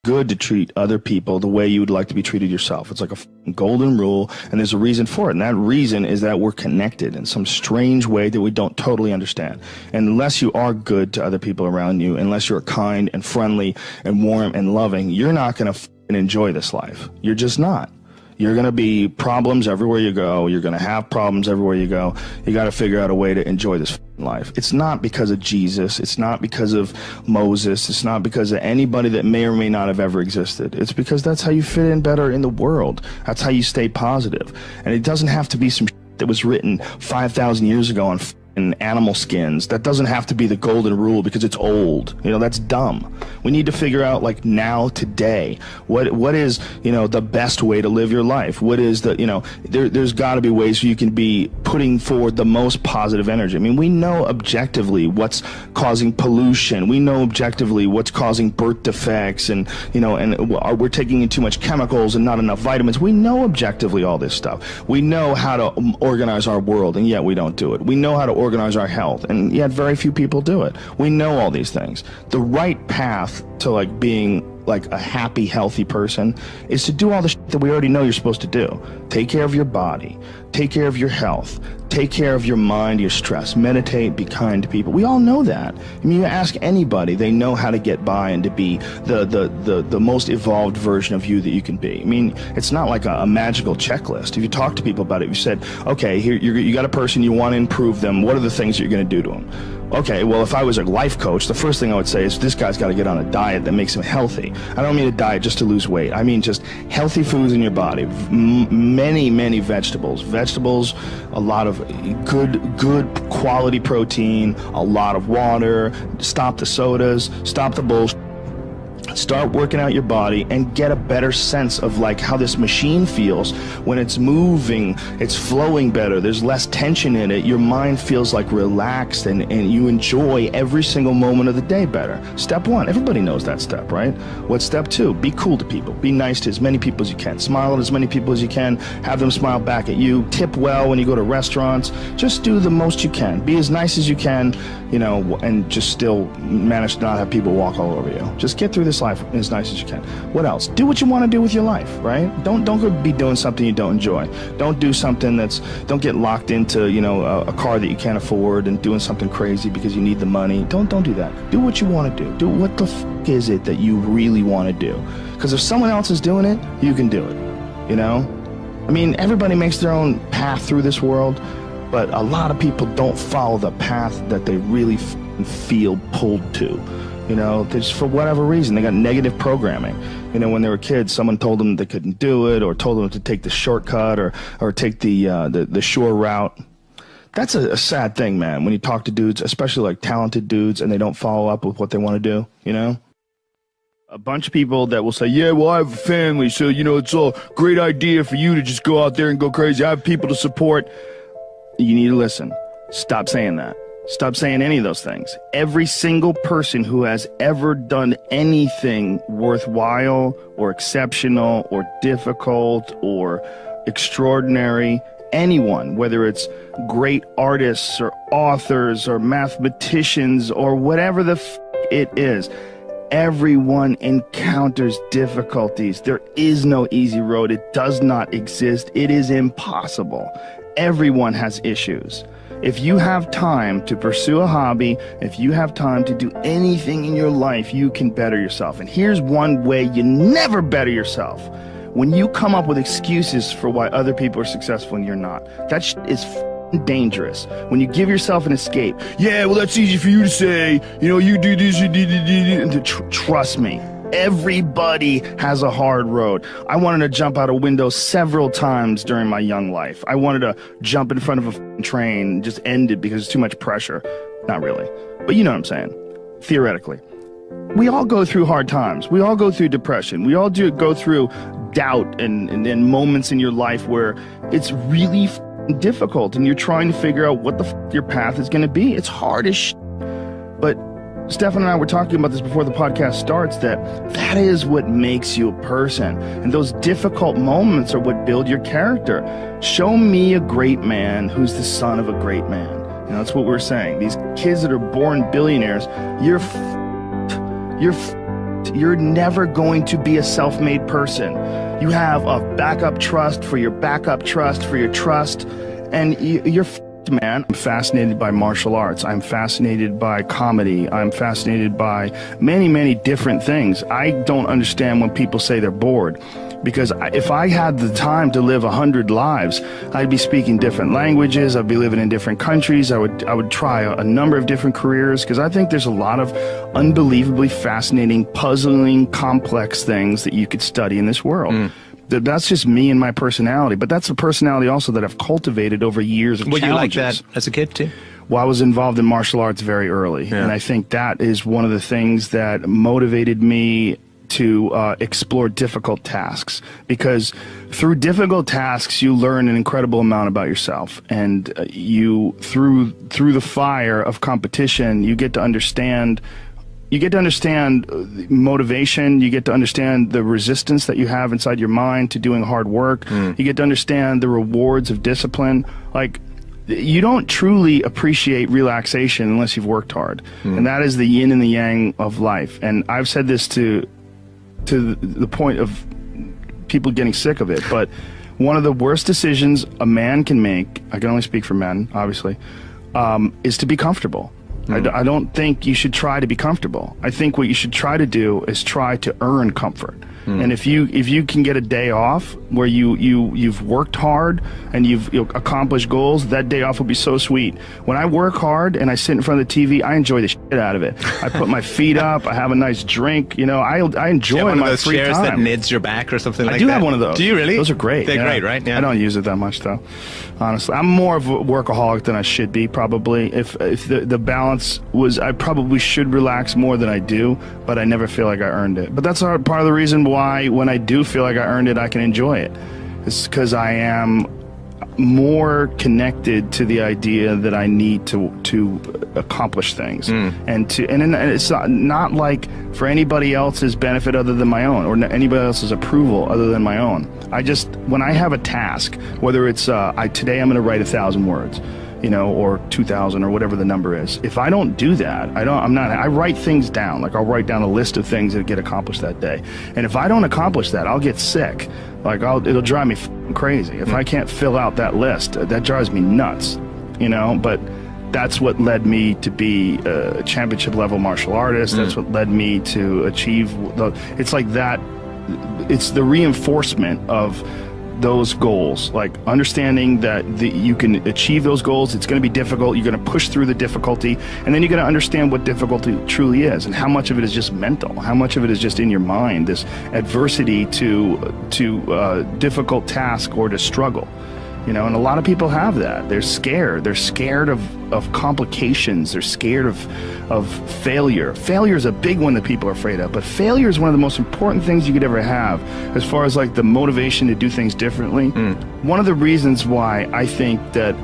good to treat other people the way you would like to be treated yourself. It's like a golden rule, and there's a reason for it. And that reason is that we're connected in some strange way that we don't totally understand. And unless you are good to other people around you, unless you're kind and friendly and warm and loving, you're not going to enjoy this life. You're just not. You're going to be problems everywhere you go. You're going to have problems everywhere you go. You got to figure out a way to enjoy this life. It's not because of Jesus. It's not because of Moses. It's not because of anybody that may or may not have ever existed. It's because that's how you fit in better in the world. That's how you stay positive. And it doesn't have to be some that was written 5,000 years ago on animal skins. That doesn't have to be the golden rule because it's old. That's dumb. We need to figure out, like, now, today, what is, the best way to live your life? What is the, there's got to be ways you can be putting forward the most positive energy. I mean, we know objectively what's causing pollution. We know objectively what's causing birth defects, and we're taking in too much chemicals and not enough vitamins. We know objectively all this stuff. We know how to organize our world, and yet we don't do it. We know how to organize our health, and yet very few people do it. We know all these things. The right path to, like, being like a happy, healthy person is to do all the shit that we already know you're supposed to do. Take care of your body, take care of your health, take care of your mind, your stress, meditate, be kind to people. We all know that. I mean, you ask anybody, they know how to get by and to be the most evolved version of you that you can be. I mean, it's not like a magical checklist. If you talk to people about it, you said, okay, here you got a person, you want to improve them. What are the things you're going to do to them? Okay, well, if I was a life coach, the first thing I would say is this guy's got to get on a diet that makes him healthy. I don't mean a diet just to lose weight. I mean just healthy foods in your body. Many vegetables. Vegetables, a lot of good quality protein, a lot of water. Stop the sodas, stop the bullshit. Start working out your body and get a better sense of, like, how this machine feels when it's moving, it's flowing better, there's less tension in it, your mind feels like relaxed, and you enjoy every single moment of the day better. Step one, everybody knows that step, right? What's step two? Be cool to people. Be nice to as many people as you can. Smile at as many people as you can. Have them smile back at you. Tip well when you go to restaurants. Just do the most you can. Be as nice as you can, and just still manage to not have people walk all over you. Just get through this life as nice as you can. What else? Do what you want to do with your life, right? Don't go be doing something you don't enjoy. Don't do something don't get locked into, a car that you can't afford and doing something crazy because you need the money. Don't do that. Do what you want to do. Do what the f is it that you really want to do? Because if someone else is doing it, you can do it, I mean, everybody makes their own path through this world, but a lot of people don't follow the path that they really feel pulled to. Just for whatever reason, they got negative programming. When they were kids, someone told them they couldn't do it, or told them to take the shortcut, or take the shore route. That's a sad thing, man, when you talk to dudes, especially like talented dudes, and they don't follow up with what they want to do, A bunch of people that will say, yeah, well, I have a family, so, it's a great idea for you to just go out there and go crazy. I have people to support. You need to listen. Stop saying that. Stop saying any of those things. Every single person who has ever done anything worthwhile or exceptional or difficult or extraordinary, anyone, whether it's great artists or authors or mathematicians or whatever the it is, everyone encounters difficulties. There is no easy road. It does not exist. It is impossible. Everyone has issues. If you have time to pursue a hobby, if you have time to do anything in your life, you can better yourself. And here's one way you never better yourself. When you come up with excuses for why other people are successful and you're not. That is dangerous. When you give yourself an escape. Yeah, well, that's easy for you to say. You do this, you do. Trust me. Everybody has a hard road. I wanted to jump out a window several times during my young life. I wanted to jump in front of a train and just end it because it's too much pressure. Not really. But you know what I'm saying. Theoretically. We all go through hard times. We all go through depression. We all go through doubt and moments in your life where it's really difficult and you're trying to figure out what your path is going to be. It's hard as But Stefan and I were talking about this before the podcast starts, that is what makes you a person. And those difficult moments are what build your character. Show me a great man who's the son of a great man. That's what we're saying. These kids that are born billionaires, you're You're never going to be a self-made person. You have a backup trust for your backup trust for your trust, and you're f***ed, man. I'm fascinated by martial arts. I'm fascinated by comedy. I'm fascinated by many, many different things. I don't understand when people say they're bored, because if I had the time to live 100 lives, I'd be speaking different languages. I'd be living in different countries. I would try a number of different careers, because I think there's a lot of unbelievably fascinating, puzzling, complex things that you could study in this world. That's just me and my personality, but that's a personality also that I've cultivated over years of challenges. Were you like that as a kid too? Well, I was involved in martial arts very early, and I think that is one of the things that motivated me to explore difficult tasks, because through difficult tasks you learn an incredible amount about yourself, and you through the fire of competition you get to understand motivation. You get to understand the resistance that you have inside your mind to doing hard work. You get to understand the rewards of discipline. Like, you don't truly appreciate relaxation unless you've worked hard, and that is the yin and the yang of life. And I've said this to the point of people getting sick of it, but one of the worst decisions a man can make, I can only speak for men, obviously, is to be comfortable. I don't think you should try to be comfortable. I think what you should try to do is try to earn comfort. And if you can get a day off where you've worked hard and you've accomplished goals, that day off will be so sweet. When I work hard and I sit in front of the TV, I enjoy the shit out of it. I put my feet up, I have a nice drink, I enjoy my free time. One of those chairs that nids your back or something like that? I do have one of those. Do you really? Those are great. They're great, right? Yeah. I don't use it that much though, honestly. I'm more of a workaholic than I should be, probably. If the balance was, I probably should relax more than I do, but I never feel like I earned it. But that's part of the reason why when I do feel like I earned it, I can enjoy it. It's because I am more connected to the idea that I need to accomplish things, and it's not like for anybody else's benefit other than my own, or anybody else's approval other than my own. When I have a task, whether it's today I'm going to write 1,000 words, or 2,000 or whatever the number is. If I don't do that, I write things down. Like, I'll write down a list of things that get accomplished that day. And if I don't accomplish that, I'll get sick. Like, it'll drive me crazy. If I can't fill out that list, that drives me nuts, but that's what led me to be a championship level martial artist. That's what led me to achieve it's like that. It's the reinforcement of those goals, like understanding that you can achieve those goals. It's going to be difficult. You're going to push through the difficulty, and then you're going to understand what difficulty truly is, and how much of it is just mental, how much of it is just in your mind, this adversity to difficult task or to struggle. And a lot of people have that. They're scared. They're scared of complications. They're scared of failure. Failure is a big one that people are afraid of, but failure is one of the most important things you could ever have as far as like the motivation to do things differently. One of the reasons why I think that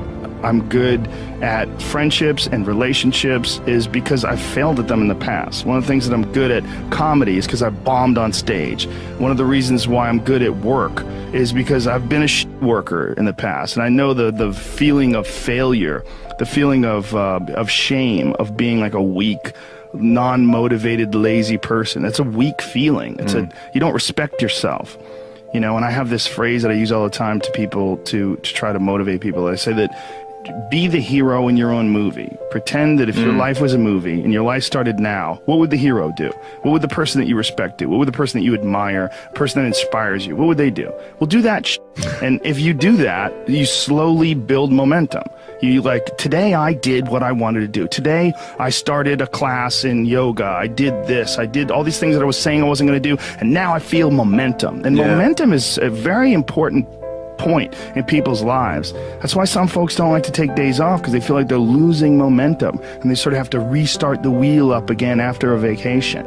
I'm good at friendships and relationships is because I've failed at them in the past. One of the things that I'm good at comedy is because I've bombed on stage. One of the reasons why I'm good at work is because I've been a shit worker in the past, and I know the feeling of failure, the feeling of shame, of being like a weak, non-motivated, lazy person. It's a weak feeling. You don't respect yourself. And I have this phrase that I use all the time to people to try to motivate people. I say that be the hero in your own movie. Pretend that if your life was a movie and your life started now, what would the hero do? What would the person that you respect do? What would the person that you admire, person that inspires you, what would they do? Well, do that and if you do that, you slowly build momentum. You today I did what I wanted to do. Today I started a class in yoga. I did this. I did all these things that I was saying I wasn't going to do, and now I feel momentum. And momentum is a very important point in people's lives. That's why some folks don't like to take days off, because they feel like they're losing momentum, and they sort of have to restart the wheel up again after a vacation.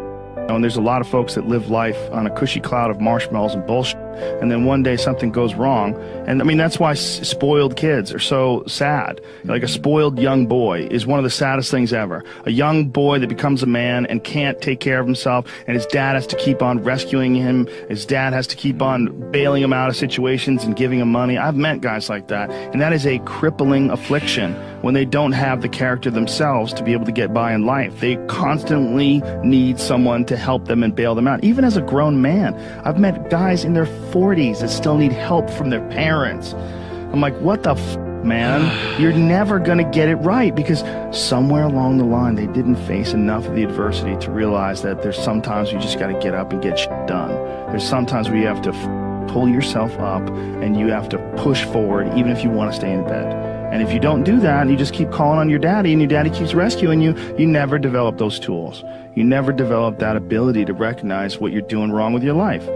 And there's a lot of folks that live life on a cushy cloud of marshmallows and bullshit, and then one day something goes wrong. And I mean, that's why spoiled kids are so sad. Like a spoiled young boy is one of the saddest things ever. A young boy that becomes a man and can't take care of himself, and his dad has to keep on rescuing him. His dad has to keep on bailing him out of situations and giving him money. I've met guys like that, and that is a crippling affliction when they don't have the character themselves to be able to get by in life. They constantly need someone to help them and bail them out. Even as a grown man, I've met guys in their 40s that still need help from their parents. I'm like, what the man? You're never going to get it right, because somewhere along the line they didn't face enough of the adversity to realize that there's sometimes you just got to get up and get shit done. There's sometimes where you have to pull yourself up and you have to push forward even if you want to stay in bed. And if you don't do that and you just keep calling on your daddy and your daddy keeps rescuing you, you never develop those tools. You never develop that ability to recognize what you're doing wrong with your life.